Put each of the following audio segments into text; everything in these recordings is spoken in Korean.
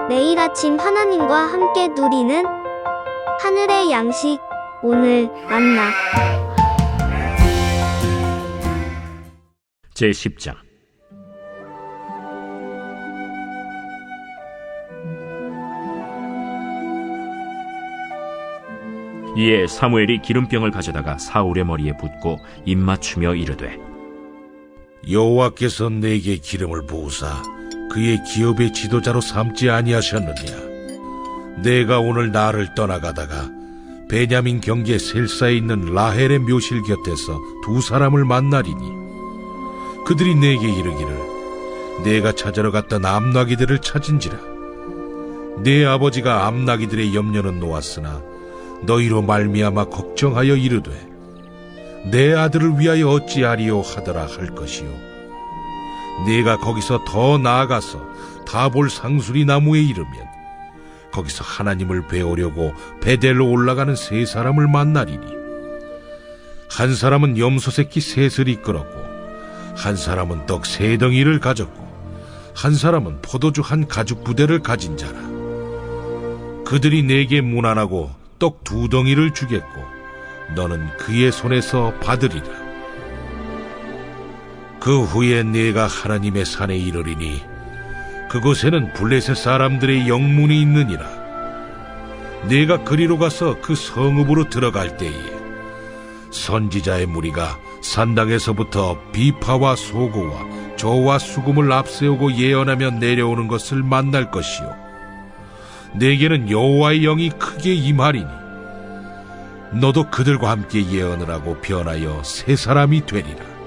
매일 아침 하나님과 함께 누리는 하늘의 양식, 오늘 만나. 제10장. 이에 사무엘이 기름병을 가져다가 사울의 머리에 붓고 입맞추며 이르되, 여호와께서 내게 기름을 부으사 그의 기업의 지도자로 삼지 아니하셨느냐? 내가 오늘 나를 떠나가다가 베냐민 경계 셀사에 있는 라헬의 묘실 곁에서 두 사람을 만나리니 그들이 내게 이르기를 내가 찾으러 갔던 암나기들을 찾은지라. 내 아버지가 암나기들의 염려는 놓았으나 너희로 말미암아 걱정하여 이르되 내 아들을 위하여 어찌하리요 하더라 할 것이요. 네가 거기서 더 나아가서 다볼 상수리 나무에 이르면 거기서 하나님을 배우려고 베델로 올라가는 세 사람을 만나리니 한 사람은 염소 새끼 셋을 이끌었고 한 사람은 떡 세 덩이를 가졌고 한 사람은 포도주 한 가죽 부대를 가진 자라. 그들이 내게 문안하고 떡 두 덩이를 주겠고 너는 그의 손에서 받으리라. 그 후에 네가 하나님의 산에 이르리니 그곳에는 블레셋 사람들의 영문이 있느니라. 네가 그리로 가서 그 성읍으로 들어갈 때에 선지자의 무리가 산당에서부터 비파와 소고와 저와 수금을 앞세우고 예언하며 내려오는 것을 만날 것이요. 네게는 여호와의 영이 크게 임하리니 너도 그들과 함께 예언을 하고 변하여 새 사람이 되리라.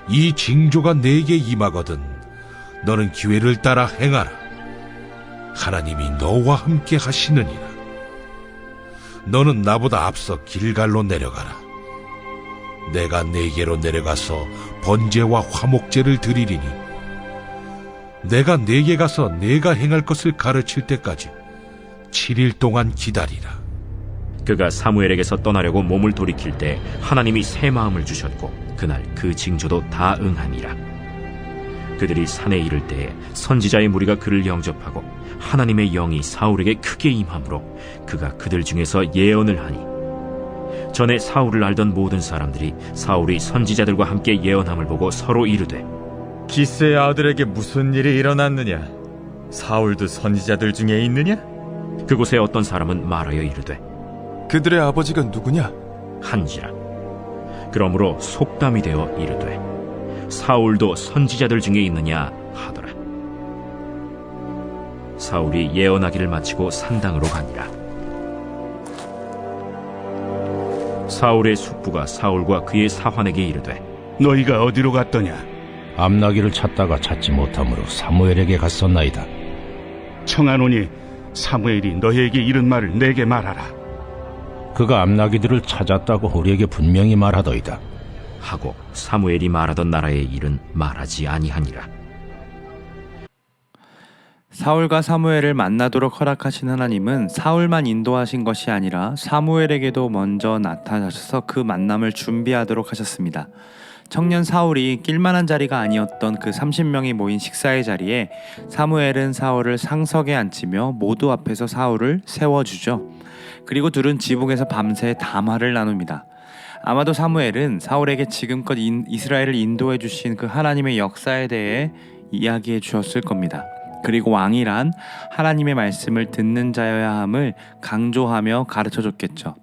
이 징조가 내게 임하거든 너는 기회를 따라 행하라. 하나님이 너와 함께 하시느니라. 너는 나보다 앞서 길갈로 내려가라. 내가 네게로 내려가서 번제와 화목제를 드리리니 내가 네게 가서 네가 행할 것을 가르칠 때까지 7일 동안 기다리라. 그가 사무엘에게서 떠나려고 몸을 돌이킬 때 하나님이 새 마음을 주셨고 그날 그 징조도 다 응하니라. 그들이 산에 이를 때에 선지자의 무리가 그를 영접하고 하나님의 영이 사울에게 크게 임함으로 그가 그들 중에서 예언을 하니 전에 사울을 알던 모든 사람들이 사울이 선지자들과 함께 예언함을 보고 서로 이르되, 기스의 아들에게 무슨 일이 일어났느냐? 사울도 선지자들 중에 있느냐? 그곳에 어떤 사람은 말하여 이르되, 그들의 아버지가 누구냐? 한지라. 그러므로 속담이 되어 이르되, 사울도 선지자들 중에 있느냐 하더라. 사울이 예언하기를 마치고 산당으로 가니라. 사울의 숙부가 사울과 그의 사환에게 이르되, 너희가 어디로 갔더냐? 암나기를 찾다가 찾지 못하므로 사무엘에게 갔었나이다. 청하노니 사무엘이 너희에게 이른 말을 내게 말하라. 그가 암나기들을 찾았다고 우리에게 분명히 말하더이다. 하고 사무엘이 말하던 나라의 일은 말하지 아니하니라. 사울과 사무엘을 만나도록 허락하신 하나님은 사울만 인도하신 것이 아니라 사무엘에게도 먼저 나타나셔서 그 만남을 준비하도록 하셨습니다. 청년 사울이 낄만한 자리가 아니었던 그 30명이 모인 식사의 자리에 사무엘은 사울을 상석에 앉히며 모두 앞에서 사울을 세워주죠. 그리고 둘은 지붕에서 밤새 담화를 나눕니다. 아마도 사무엘은 사울에게 지금껏 이스라엘을 인도해 주신 그 하나님의 역사에 대해 이야기해 주었을 겁니다. 그리고 왕이란 하나님의 말씀을 듣는 자여야 함을 강조하며 가르쳐 줬겠죠.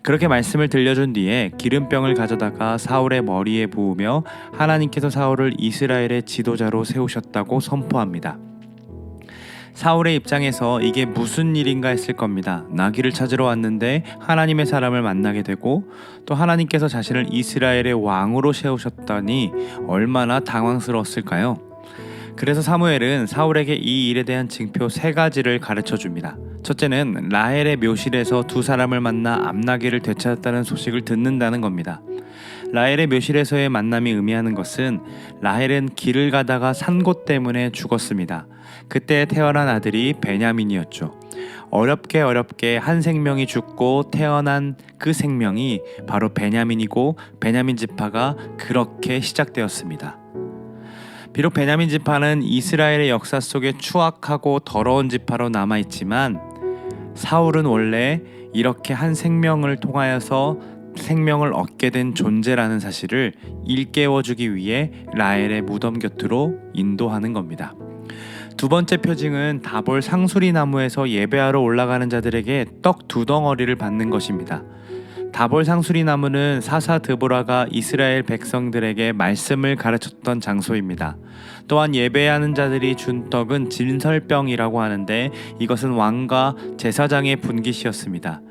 그렇게 말씀을 들려준 뒤에 기름병을 가져다가 사울의 머리에 부으며 하나님께서 사울을 이스라엘의 지도자로 세우셨다고 선포합니다. 사울의 입장에서 이게 무슨 일인가 했을 겁니다. 나귀를 찾으러 왔는데 하나님의 사람을 만나게 되고 또 하나님께서 자신을 이스라엘의 왕으로 세우셨다니 얼마나 당황스러웠을까요? 그래서 사무엘은 사울에게 이 일에 대한 징표 3가지를 가르쳐 줍니다. 첫째는 라헬의 묘실에서 두 사람을 만나 암나기를 되찾았다는 소식을 듣는다는 겁니다. 라헬의 묘실에서의 만남이 의미하는 것은 라헬은 길을 가다가 산고 때문에 죽었습니다. 그때 태어난 아들이 베냐민이었죠. 어렵게 한 생명이 죽고 태어난 그 생명이 바로 베냐민이고 베냐민 지파가 그렇게 시작되었습니다. 비록 베냐민 지파는 이스라엘의 역사 속에 추악하고 더러운 지파로 남아있지만 사울은 원래 이렇게 한 생명을 통하여서 생명을 얻게 된 존재라는 사실을 일깨워주기 위해 라헬의 무덤 곁으로 인도하는 겁니다. 두 번째 표징은 다볼 상수리 나무에서 예배하러 올라가는 자들에게 떡 2덩어리를 받는 것입니다. 다볼 상수리 나무는 사사 드보라가 이스라엘 백성들에게 말씀을 가르쳤던 장소입니다. 또한 예배하는 자들이 준 떡은 진설병이라고 하는데 이것은 왕과 제사장의 분깃이었습니다.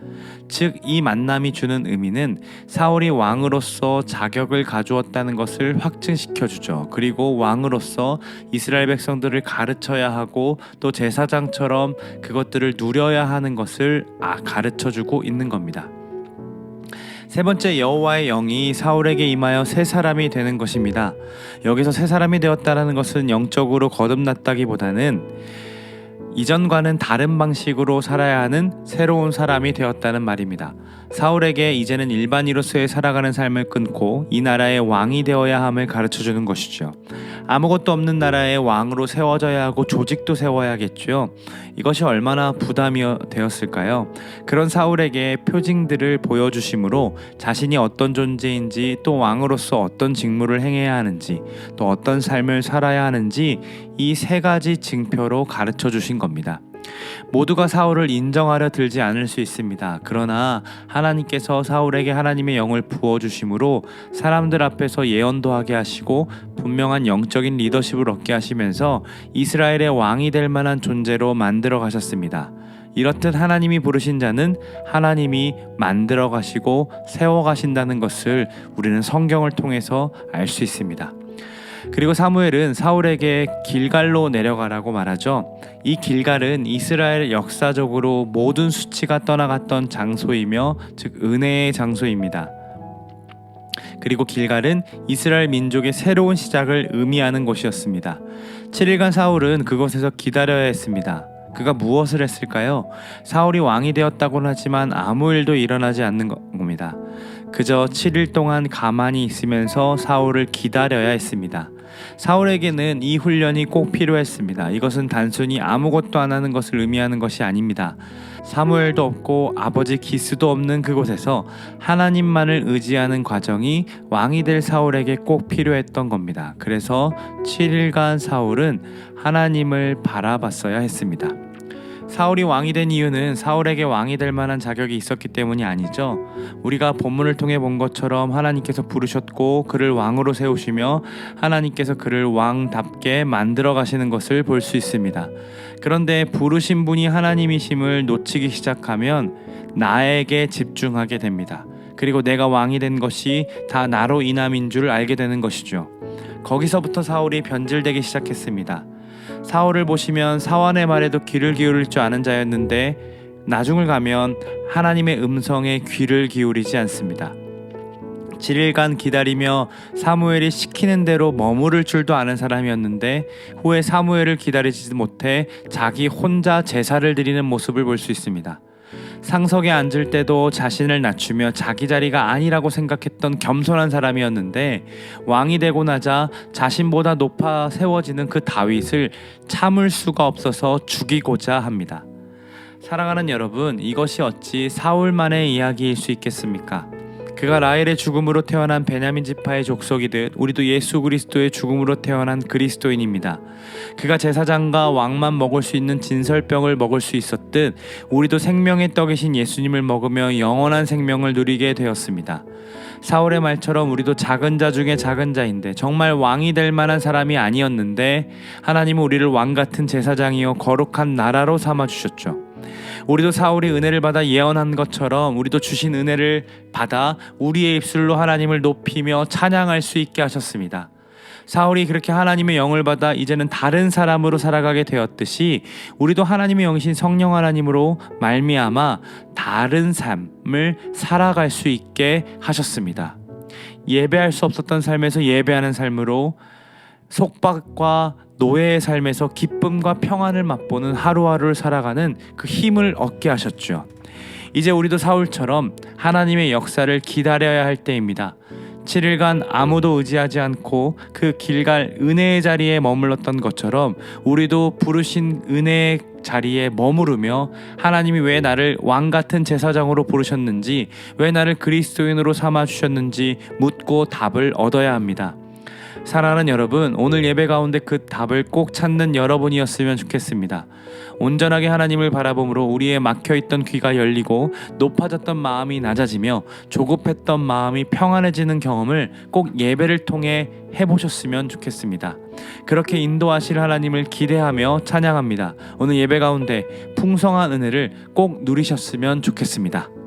즉 이 만남이 주는 의미는 사울이 왕으로서 자격을 가주었다는 것을 확증시켜주죠. 그리고 왕으로서 이스라엘 백성들을 가르쳐야 하고 또 제사장처럼 그것들을 누려야 하는 것을 가르쳐주고 있는 겁니다. 세 번째, 여호와의 영이 사울에게 임하여 새 사람이 되는 것입니다. 여기서 새 사람이 되었다는 것은 영적으로 거듭났다기보다는 이전과는 다른 방식으로 살아야 하는 새로운 사람이 되었다는 말입니다. 사울에게 이제는 일반인으로서의 살아가는 삶을 끊고 이 나라의 왕이 되어야 함을 가르쳐주는 것이죠. 아무것도 없는 나라의 왕으로 세워져야 하고 조직도 세워야겠죠. 이것이 얼마나 부담이 되었을까요? 그런 사울에게 표징들을 보여주심으로 자신이 어떤 존재인지, 또 왕으로서 어떤 직무를 행해야 하는지, 또 어떤 삶을 살아야 하는지 이 3가지 징표로 가르쳐 주신 겁니다. 모두가 사울을 인정하려 들지 않을 수 있습니다. 그러나 하나님께서 사울에게 하나님의 영을 부어주심으로 사람들 앞에서 예언도 하게 하시고 분명한 영적인 리더십을 얻게 하시면서 이스라엘의 왕이 될 만한 존재로 만들어 가셨습니다. 이렇듯 하나님이 부르신 자는 하나님이 만들어 가시고 세워 가신다는 것을 우리는 성경을 통해서 알 수 있습니다. 그리고 사무엘은 사울에게 길갈로 내려가라고 말하죠. 이 길갈은 이스라엘 역사적으로 모든 수치가 떠나갔던 장소이며 즉 은혜의 장소입니다. 그리고 길갈은 이스라엘 민족의 새로운 시작을 의미하는 곳이었습니다. 7일간 사울은 그곳에서 기다려야 했습니다. 그가 무엇을 했을까요? 사울이 왕이 되었다고는 하지만 아무 일도 일어나지 않는 겁니다. 그저 7일 동안 가만히 있으면서 사울을 기다려야 했습니다. 사울에게는 이 훈련이 꼭 필요했습니다. 이것은 단순히 아무것도 안 하는 것을 의미하는 것이 아닙니다. 사무엘도 없고 아버지 기스도 없는 그곳에서 하나님만을 의지하는 과정이 왕이 될 사울에게 꼭 필요했던 겁니다. 그래서 7일간 사울은 하나님을 바라봤어야 했습니다. 사울이 왕이 된 이유는 사울에게 왕이 될 만한 자격이 있었기 때문이 아니죠. 우리가 본문을 통해 본 것처럼 하나님께서 부르셨고 그를 왕으로 세우시며 하나님께서 그를 왕답게 만들어 가시는 것을 볼 수 있습니다. 그런데 부르신 분이 하나님이심을 놓치기 시작하면 나에게 집중하게 됩니다. 그리고 내가 왕이 된 것이 다 나로 인함인 줄 알게 되는 것이죠. 거기서부터 사울이 변질되기 시작했습니다. 사울을 보시면 사원의 말에도 귀를 기울일 줄 아는 자였는데 나중을 가면 하나님의 음성에 귀를 기울이지 않습니다. 7일간 기다리며 사무엘이 시키는 대로 머무를 줄도 아는 사람이었는데 후에 사무엘을 기다리지 못해 자기 혼자 제사를 드리는 모습을 볼 수 있습니다. 상석에 앉을 때도 자신을 낮추며 자기 자리가 아니라고 생각했던 겸손한 사람이었는데 왕이 되고 나자 자신보다 높아 세워지는 그 다윗을 참을 수가 없어서 죽이고자 합니다. 사랑하는 여러분, 이것이 어찌 사울만의 이야기일 수 있겠습니까? 그가 라헬의 죽음으로 태어난 베냐민 지파의 족속이듯 우리도 예수 그리스도의 죽음으로 태어난 그리스도인입니다. 그가 제사장과 왕만 먹을 수 있는 진설병을 먹을 수 있었듯 우리도 생명의 떡이신 예수님을 먹으며 영원한 생명을 누리게 되었습니다. 사울의 말처럼 우리도 작은 자 중에 작은 자인데 정말 왕이 될 만한 사람이 아니었는데 하나님은 우리를 왕 같은 제사장이요 거룩한 나라로 삼아주셨죠. 우리도 사울이 은혜를 받아 예언한 것처럼 우리도 주신 은혜를 받아 우리의 입술로 하나님을 높이며 찬양할 수 있게 하셨습니다. 사울이 그렇게 하나님의 영을 받아 이제는 다른 사람으로 살아가게 되었듯이 우리도 하나님의 영이신 성령 하나님으로 말미암아 다른 삶을 살아갈 수 있게 하셨습니다. 예배할 수 없었던 삶에서 예배하는 삶으로, 속박과 노예의 삶에서 기쁨과 평안을 맛보는 하루하루를 살아가는 그 힘을 얻게 하셨죠. 이제 우리도 사울처럼 하나님의 역사를 기다려야 할 때입니다. 7일간 아무도 의지하지 않고 그 길갈 은혜의 자리에 머물렀던 것처럼 우리도 부르신 은혜의 자리에 머무르며 하나님이 왜 나를 왕 같은 제사장으로 부르셨는지, 왜 나를 그리스도인으로 삼아 주셨는지 묻고 답을 얻어야 합니다. 사랑하는 여러분, 오늘 예배 가운데 그 답을 꼭 찾는 여러분이었으면 좋겠습니다. 온전하게 하나님을 바라봄으로 우리의 막혀있던 귀가 열리고 높아졌던 마음이 낮아지며 조급했던 마음이 평안해지는 경험을 꼭 예배를 통해 해보셨으면 좋겠습니다. 그렇게 인도하실 하나님을 기대하며 찬양합니다. 오늘 예배 가운데 풍성한 은혜를 꼭 누리셨으면 좋겠습니다.